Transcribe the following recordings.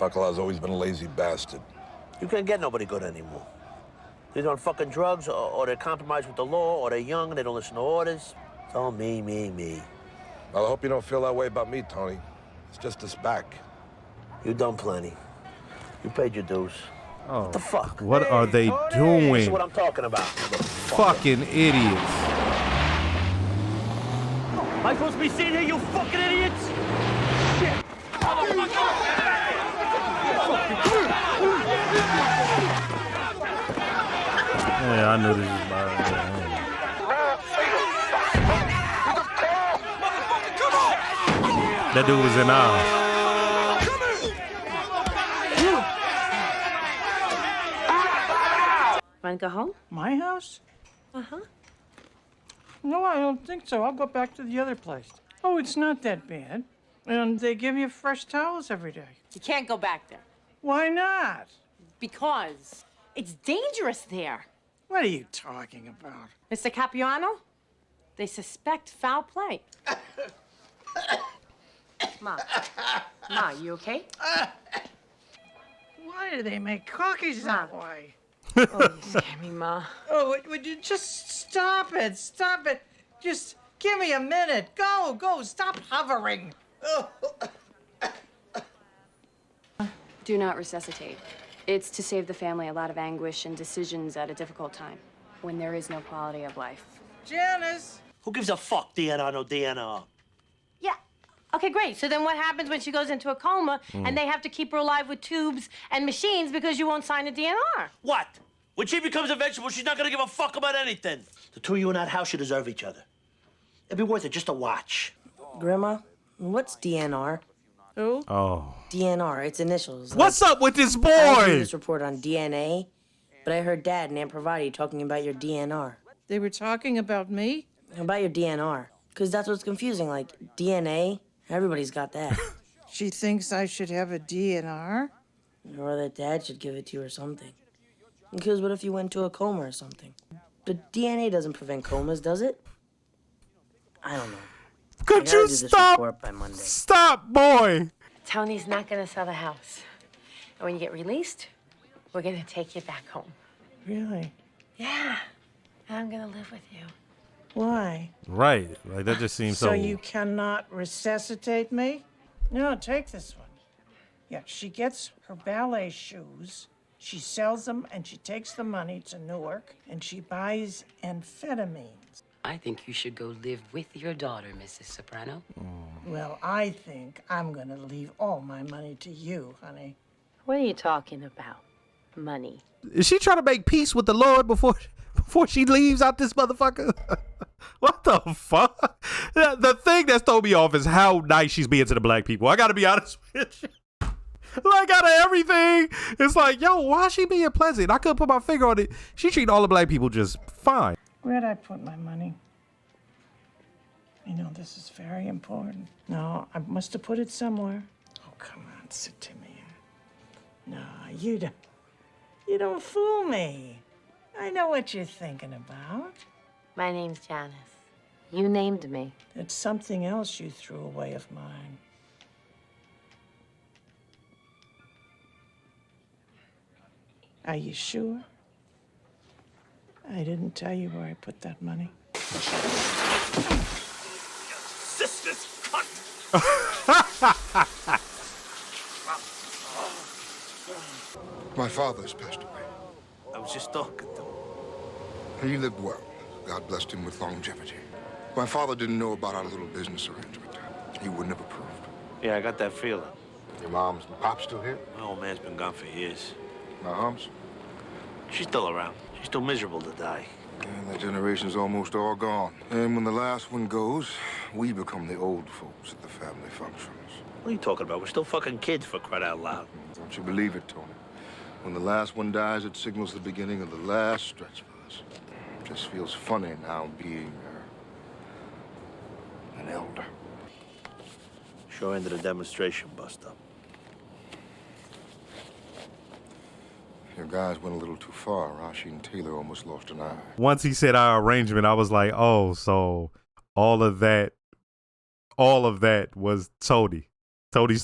Bacala's always been a lazy bastard. You can't get nobody good anymore. They're on fucking drugs, or they're compromised with the law, or they're young and they don't listen to orders. It's all me. Well, I hope you don't feel that way about me, Tony. It's just us back. You done plenty. You paid your dues. Oh, what the fuck? What are they doing? This is what I'm talking about. Fucking idiots. Am I supposed to be sitting here, you fucking idiots? Shit! Yeah, I knew this was bad. That dude was in awe. Want to go home? My house? Uh-huh. No, I don't think so. I'll go back to the other place. Oh, it's not that bad. And they give you fresh towels every day. You can't go back there. Why not? Because it's dangerous there. What are you talking about? Mr. Capiano, they suspect foul play. Ma, you okay? Why do they make cookies that way? Oh, you scare me, Ma. Oh, would you just stop it? Stop it. Just give me a minute. Go. Stop hovering. Oh. Do not resuscitate. It's to save the family a lot of anguish and decisions at a difficult time, when there is no quality of life. Janice! Who gives a fuck, DNR, no DNR? Yeah. Okay, great. So then what happens when she goes into a coma and they have to keep her alive with tubes and machines because you won't sign a DNR? What? When she becomes a vegetable, she's not gonna give a fuck about anything. The two of you in that house, you deserve each other. It'd be worth it just to watch. Grandma, what's DNR? Who? Oh. DNR, it's initials. What's up with this I boy? did this report on DNA, but I heard Dad and Aunt Pravati talking about your DNR. They were talking about me? About your DNR. Because that's what's confusing, like DNA, everybody's got that. She thinks I should have a DNR? Or that Dad should give it to you or something. Because what if you went to a coma or something? But DNA doesn't prevent comas, does it? I don't know. Could you stop? By Monday. Stop, boy. Tony's not going to sell the house. And when you get released, we're going to take you back home. Really? Yeah. And I'm going to live with you. Why? Right. Like, that just seems so... So you cannot resuscitate me? No, take this one. Yeah, she gets her ballet shoes, she sells them, and she takes the money to Newark, and she buys amphetamines. I think you should go live with your daughter, Mrs. Soprano. Well, I think I'm gonna leave all my money to you, honey. What are you talking about? Money. Is she trying to make peace with the Lord before she leaves out this motherfucker? What the fuck? The thing that's thrown me off is how nice she's being to the black people. I gotta be honest with you. Like, out of everything, it's like, yo, why is she being pleasant? I couldn't put my finger on it. She treating all the black people just fine. Where'd I put my money? You know, this is very important. No, I must have put it somewhere. Oh, come on, sit to me. No, you don't fool me. I know what you're thinking about. My name's Janice. You named me. It's something else you threw away of mine. Are you sure? I didn't tell you where I put that money. Sisters, cunt! My father's passed away. I was just talking to him. He lived well. God blessed him with longevity. My father didn't know about our little business arrangement. He wouldn't have approved. Yeah, I got that feeling. Your mom's and pop's still here? My old man's been gone for years. My mom's? She's still around. She's too miserable to die. And that generation's almost all gone. And when the last one goes, we become the old folks at the family functions. What are you talking about? We're still fucking kids, for crying out loud. Don't you believe it, Tony? When the last one dies, it signals the beginning of the last stretch for us. It just feels funny now being an elder. Sure ended a demonstration bust-up. Your guys went a little too far. Rashi and Taylor almost lost an eye. Once he said our arrangement, I was like, oh, so all of that was Tony. Tony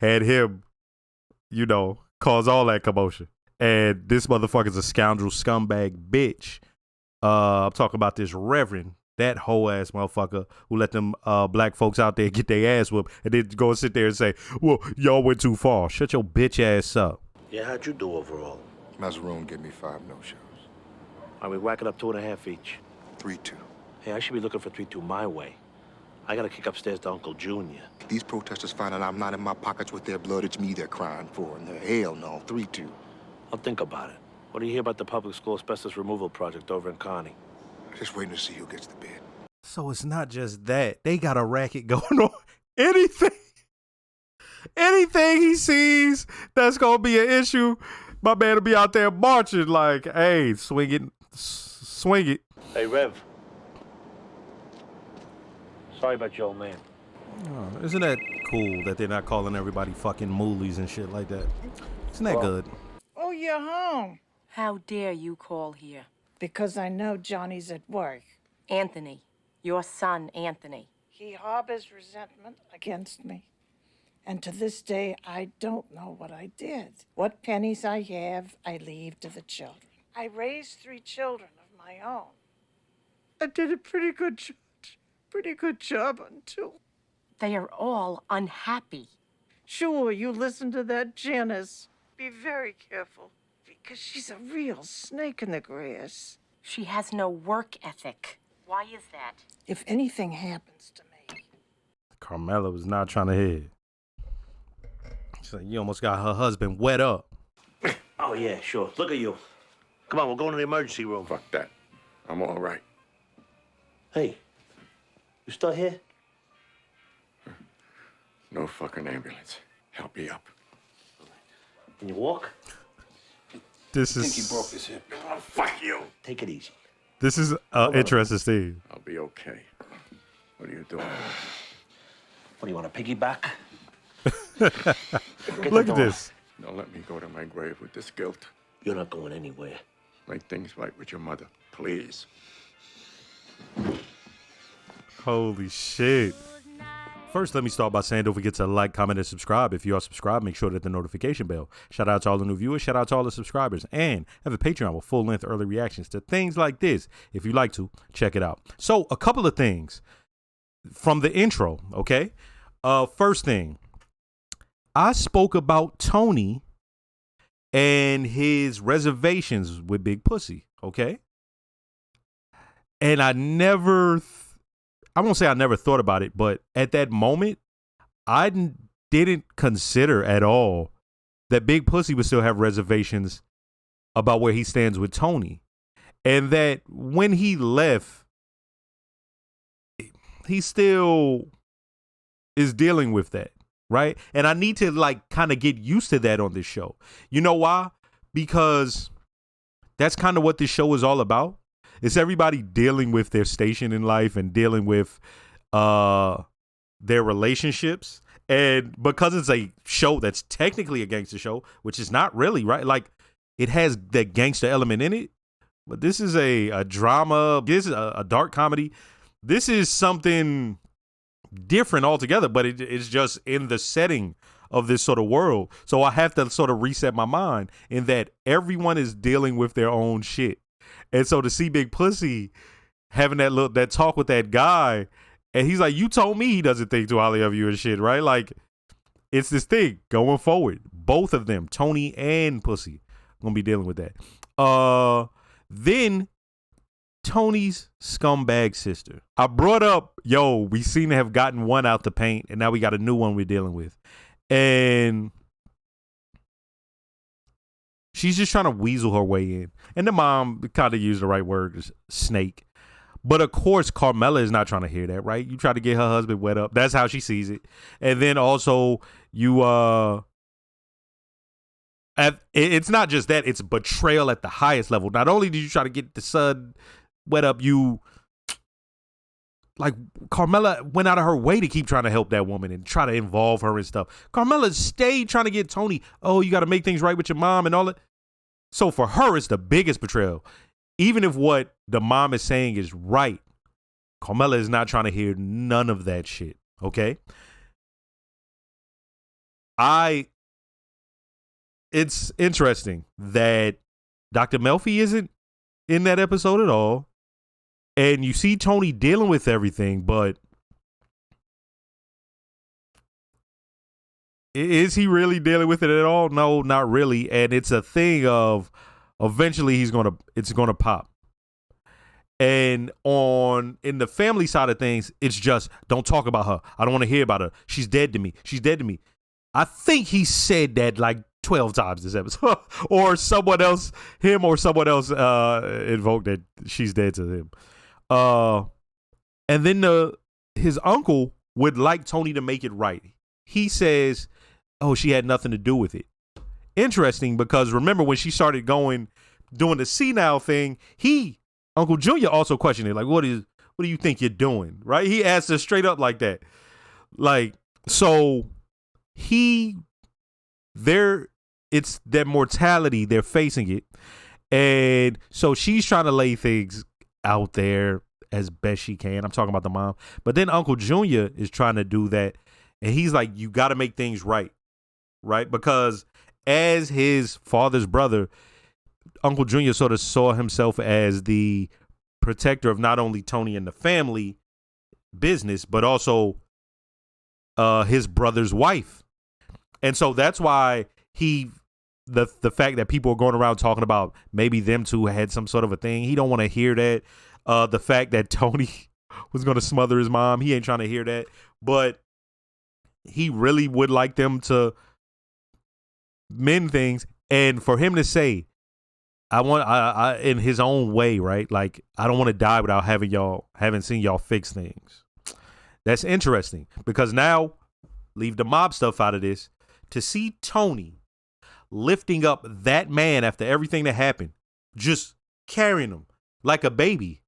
had him you know, cause all that commotion. And this motherfucker's a scoundrel, scumbag bitch. I'm talking about this Reverend, that whole ass motherfucker who let them black folks out there get their ass whooped and then go and sit there and say, well, y'all went too far. Shut your bitch ass up. Yeah, how'd you do overall? Mazaroon gave me 5 no-shows. Are we whacking up 2.5 each? 3-2. Hey, I should be looking for 3-2 my way. I gotta kick upstairs to Uncle Junior. These protesters find out I'm not in my pockets with their blood. It's me they're crying for. And hell no, 3-2. I'll think about it. What do you hear about the public school asbestos removal project over in Connie? Just waiting to see who gets the bid. So it's not just that. They got a racket going on. Anything he sees that's going to be an issue, my man will be out there marching like, hey, swing it. Hey, Rev. Sorry about your old man. Oh, isn't that cool that they're not calling everybody fucking moolies and shit like that? Isn't that good? Oh, you're home. How dare you call here? Because I know Johnny's at work. Anthony, your son, Anthony. He harbors resentment against me. And to this day, I don't know what I did. What pennies I have, I leave to the children. I raised 3 children of my own. I did a pretty good job until... They are all unhappy. Sure, you listen to that Janice. Be very careful, because she's a real snake in the grass. She has no work ethic. Why is that? If anything happens to me... Carmela was not trying to hear. She's like, you almost got her husband wet up. Oh, yeah, sure. Look at you. Come on, we're going to the emergency room. Fuck that. I'm all right. Hey, you still here? No fucking ambulance. Help me up. Can you walk? This I is... think he broke his hip. Oh, fuck you. Take it easy. This is interesting, Steve. I'll be okay. What are you doing? What, do you want to piggyback? Look at this. Don't let me go to my grave with this guilt. You're not going anywhere. Make things right with your mother, please. Holy shit. First, let me start by saying don't forget to like, comment, and subscribe. If you are subscribed, make sure to hit the notification bell. Shout out to all the new viewers. Shout out to all the subscribers. And have a Patreon with full-length early reactions to things like this. If you like to, check it out. So, a couple of things from the intro, okay? First thing, I spoke about Tony and his reservations with Big Pussy, okay? And I won't say I never thought about it, but at that moment, I didn't consider at all that Big Pussy would still have reservations about where he stands with Tony. And that when he left, he still is dealing with that, right? And I need to like kind of get used to that on this show. You know why? Because that's kind of what this show is all about. It's everybody dealing with their station in life and dealing with their relationships. And because it's a show that's technically a gangster show, which is not really, right? Like, it has that gangster element in it. But this is a drama. This is a dark comedy. This is something different altogether, but it's just in the setting of this sort of world. So I have to sort of reset my mind in that everyone is dealing with their own shit. And so to see Big Pussy having that talk with that guy, and he's like, you told me he doesn't think too highly of you and shit, right? Like, it's this thing going forward. Both of them, Tony and Pussy, gonna be dealing with that. Then Tony's scumbag sister. I brought up, we seem to have gotten one out the paint, and now we got a new one we're dealing with. And she's just trying to weasel her way in. And the mom kind of used the right word, snake. But of course, Carmela is not trying to hear that, right? You try to get her husband wet up. That's how she sees it. And then also, it's not just that, it's betrayal at the highest level. Not only did you try to get the son wet up, Carmela went out of her way to keep trying to help that woman and try to involve her and stuff. Carmela stayed trying to get Tony, you got to make things right with your mom and all that. So for her, it's the biggest betrayal. Even if what the mom is saying is right, Carmela is not trying to hear none of that shit, okay? I it's interesting that Dr. Melfi isn't in that episode at all. And you see Tony dealing with everything, but is he really dealing with it at all? No, not really. And it's a thing of eventually it's gonna pop. And in the family side of things, it's just don't talk about her. I don't want to hear about her. She's dead to me. She's dead to me. I think he said that like 12 times this episode. Or someone else, him or someone else invoked that she's dead to him. And then his uncle would like Tony to make it right. He says, oh, she had nothing to do with it. Interesting, because remember when she started doing the senile thing, Uncle Junior also questioned it. Like, what do you think you're doing? Right? He asked her straight up like that. Like, so it's their mortality. They're facing it. And so she's trying to lay things out there as best she can. I'm talking about the mom. But then Uncle Junior is trying to do that. And he's like, you got to make things right. Right? Because as his father's brother, Uncle Junior sort of saw himself as the protector of not only Tony and the family business, but also his brother's wife. And so that's why the fact that people are going around talking about maybe them two had some sort of a thing, he don't want to hear that. The fact that Tony was going to smother his mom, he ain't trying to hear that. But he really would like them to mend things. And for him to say, I in his own way, right? Like, I don't want to die without having seen y'all fix things. That's interesting, because now, leave the mob stuff out of this, to see Tony lifting up that man after everything that happened, just carrying him like a baby,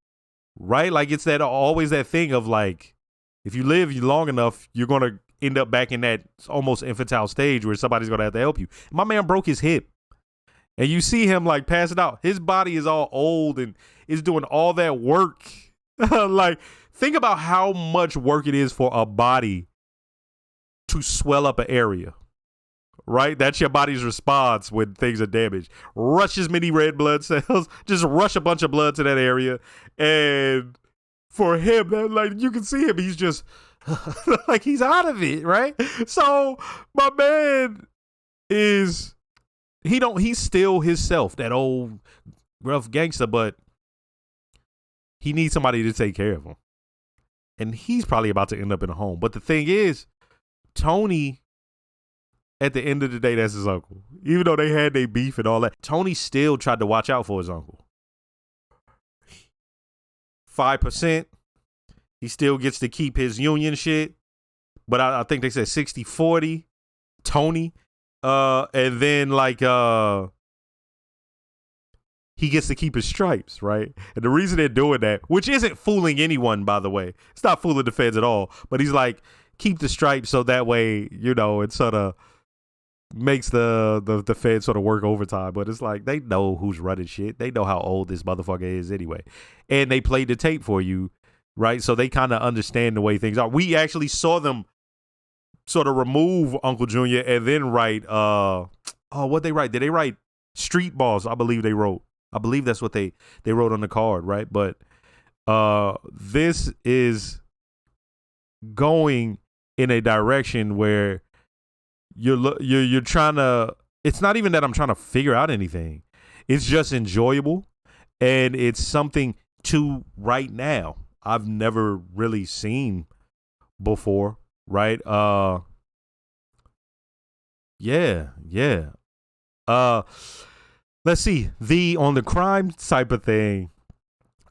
right? Like, it's always that thing of like, if you live long enough, you're going to end up back in that almost infantile stage where somebody's going to have to help you. My man broke his hip. And you see him like pass it out. His body is all old and is doing all that work. Like, think about how much work it is for a body to swell up an area, right? That's your body's response when things are damaged. Rush as many red blood cells, just rush a bunch of blood to that area. And for him, like, you can see him, he's just like, he's out of it, right? So my man is... he's still himself, that old rough gangster, but he needs somebody to take care of him. And he's probably about to end up in a home. But the thing is, Tony, at the end of the day, that's his uncle. Even though they had their beef and all that, Tony still tried to watch out for his uncle. 5%, he still gets to keep his union shit. But I think they said 60-40, Tony. And then like he gets to keep his stripes, right? And the reason they're doing that, which isn't fooling anyone, by the way, it's not fooling the feds at all, but he's like, keep the stripes so that way, you know, it sort of makes the feds sort of work overtime. But it's like, they know who's running shit. They know how old this motherfucker is anyway. And they played the tape for you, right? So they kind of understand the way things are. We actually saw them sort of remove Uncle Junior and then write what they write? Did they write Street Boss? I believe they wrote. I believe that's what they wrote on the card, right? But this is going in a direction where you're trying to, it's not even that I'm trying to figure out anything. It's just enjoyable, and it's something to right now I've never really seen before. Right. Yeah. Let's see. On the crime type of thing,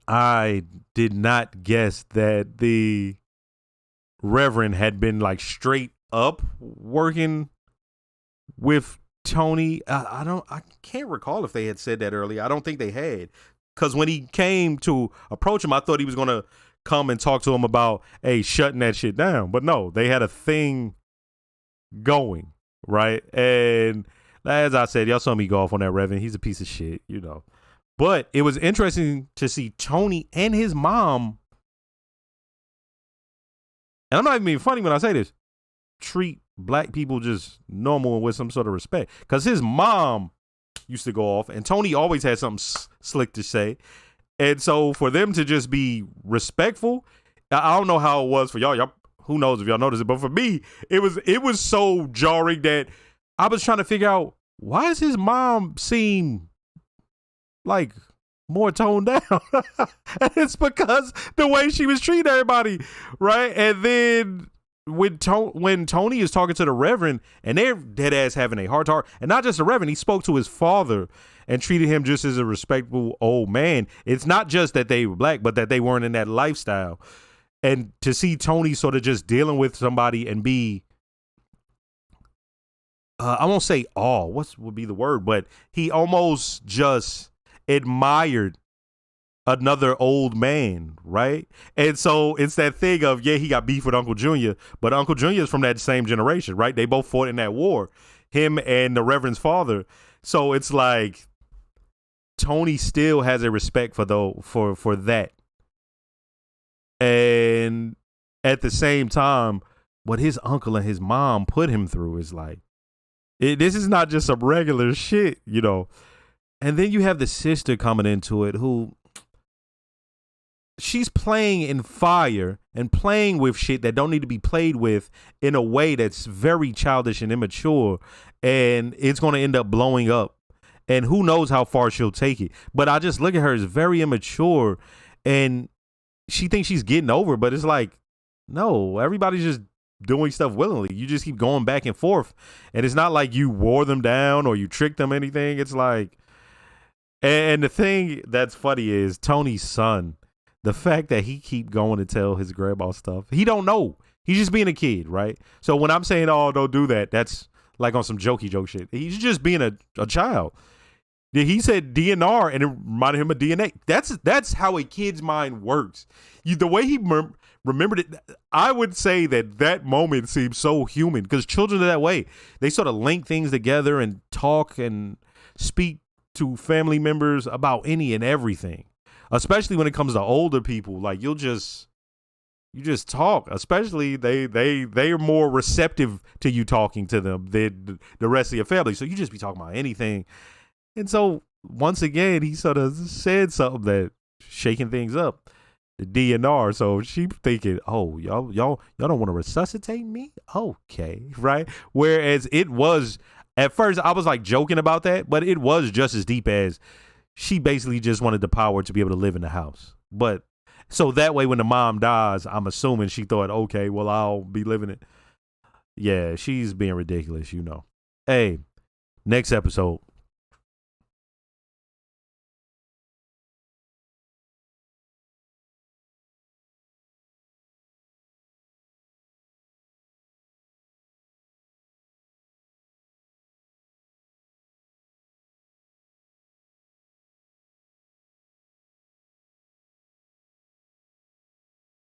I did not guess that the Reverend had been like straight up working with Tony. I can't recall if they had said that earlier. I don't think they had, because when he came to approach him, I thought he was gonna come and talk to him about, hey, shutting that shit down. But no, they had a thing going, right? And as I said, y'all saw me go off on that Reverend. He's a piece of shit, you know. But it was interesting to see Tony and his mom. And I'm not even being funny when I say this. treat black people just normal and with some sort of respect. Because his mom used to go off, and Tony always had something slick to say. And so for them to just be respectful, I don't know how it was for y'all. Y'all, who knows if y'all noticed it, but for me, it was so jarring that I was trying to figure out, why does his mom seem like more toned down? And it's because the way she was treating everybody, right? And then when Tony is talking to the Reverend, and they're dead ass having a heart to heart, and not just the Reverend, he spoke to his father and treated him just as a respectable old man. It's not just that they were black, but that they weren't in that lifestyle. And to see Tony sort of just dealing with somebody and be, I won't say awe, what would be the word, but he almost just admired another old man, right? And so it's that thing of, yeah, he got beef with Uncle Junior, but Uncle Junior is from that same generation, right? They both fought in that war, him and the Reverend's father. So it's like Tony still has a respect for that. And at the same time, what his uncle and his mom put him through is like, this is not just some regular shit, you know. And then you have the sister coming into it who, she's playing in fire and playing with shit that don't need to be played with in a way that's very childish and immature, and it's going to end up blowing up. And who knows how far she'll take it. But I just look at her as very immature, and she thinks she's getting over, but it's like, no, everybody's just doing stuff willingly. You just keep going back and forth, and it's not like you wore them down or you tricked them or anything. It's like, and the thing that's funny is Tony's son, the fact that he keep going to tell his grandma stuff, he don't know. He's just being a kid, right? So when I'm saying, oh, don't do that, that's like on some jokey joke shit. He's just being a child. He said DNR, and it reminded him of DNA. That's how a kid's mind works. The way he remembered it, I would say that moment seems so human, because children are that way. They sort of link things together and talk and speak to family members about any and everything, especially when it comes to older people. Like you just talk, especially they are more receptive to you talking to them than the rest of your family. So you just be talking about anything. And so once again, he sort of said something that shaking things up, the DNR. So she thinking, oh, y'all don't want to resuscitate me? Okay. Right. Whereas it was, at first I was like joking about that, but it was just as deep as she basically just wanted the power to be able to live in the house. But so that way, when the mom dies, I'm assuming she thought, okay, well, I'll be living it. Yeah, she's being ridiculous, you know. Hey, next episode,